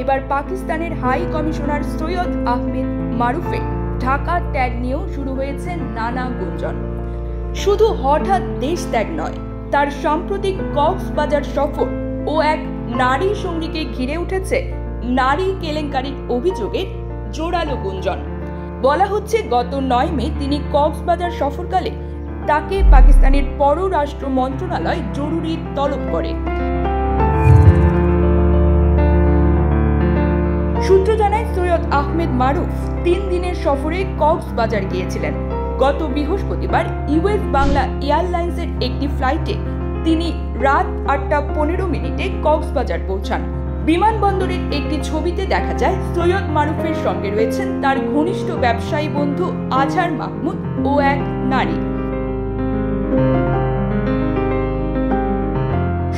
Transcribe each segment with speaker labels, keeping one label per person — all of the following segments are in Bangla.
Speaker 1: এবার পাকিস্তানের হাই কমিশনার সৈয়দ আহমেদ মারুফের ঢাকা ত্যাগ নিয়েও শুরু হয়েছে নানা গুঞ্জন। শুধু হঠাৎ দেশ ত্যাগ নয়, তার সাম্প্রতিক কক্সবাজার সফর ও এক নারী সঙ্গীকে ঘিরে উঠেছে নারী কেলেঙ্কারির অভিযোগে জোরালো গুঞ্জন। বলা হচ্ছে গত 9 মে তিনি কক্সবাজার সফরকালে তাকে পাকিস্তানের পররাষ্ট্র মন্ত্রণালয় জরুরি তলব করে। সূত্র জানায় সৈয়দ আহমেদ মারুফ 3 দিনের সফরে কক্সবাজার গিয়েছিলেন। গত বৃহস্পতিবার ইউএস বাংলা এয়ারলাইন্সের একটি ফ্লাইটে তিনি রাত 8:15 কক্সবাজার পৌঁছান। বিমানবন্দরের একটি ছবিতে দেখা যায় সৈয়দ মারুফের সঙ্গে রয়েছেন তার ঘনিষ্ঠ ব্যবসায়ী বন্ধু আজহার মাহমুদ ও এক নারী।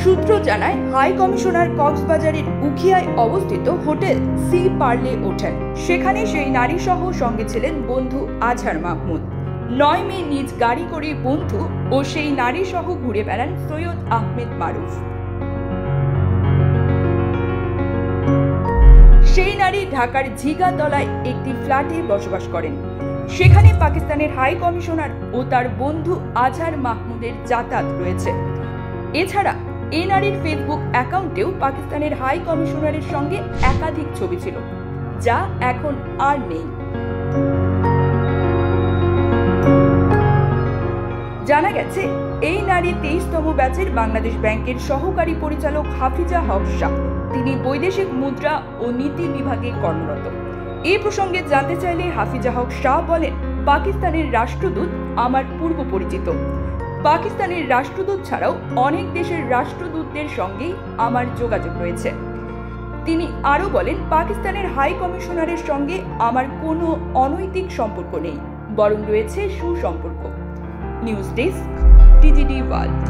Speaker 1: সূত্র জানায় হাই কমিশনার কক্সবাজারের উখিয়ায় অবস্থিত হোটেল সি পার্লে ওঠেন। সেখানে সেই নারী সহ সঙ্গে ছিলেন বন্ধু আজহার মাহমুদ। 9 মে নিজ গাড়ি করে বন্ধু ও সেই নারী সহ ঘুরে বেড়ান সৈয়দ আহমেদ মারুফ। সেই নারী ঢাকার ঝিগাতলায় একটি ফ্ল্যাটে বসবাস করেন। সেখানে পাকিস্তানের হাই কমিশনার ও তার বন্ধু আজহার মাহমুদের যাতায়াত রয়েছে। এছাড়া এই নারীর ফেসবুক অ্যাকাউন্টেও পাকিস্তানের হাই কমিশনারের সঙ্গে একাধিক ছবি ছিল, যা এখন আর নেই। জানা গেছে এই নারী 23তম ব্যাচের বাংলাদেশ ব্যাংকের সহকারী পরিচালক হাফিজা হক শাহ। তিনি বৈদেশিক মুদ্রা ও নীতি বিভাগে কর্মরত। এই প্রসঙ্গে জানতে চাইলে হাফিজা হক শাহ বলেন, পাকিস্তানের রাষ্ট্রদূত আমার পূর্ব পরিচিত। পাকিস্তানের রাষ্ট্রদূত ছাড়াও অনেক দেশের রাষ্ট্রদূতদের সঙ্গেই আমার যোগাযোগ রয়েছে। তিনি আরও বলেন, পাকিস্তানের হাই কমিশনারের সঙ্গে আমার কোনো অনৈতিক সম্পর্ক নেই, বরং রয়েছে সুসম্পর্ক। News desk, TGD world.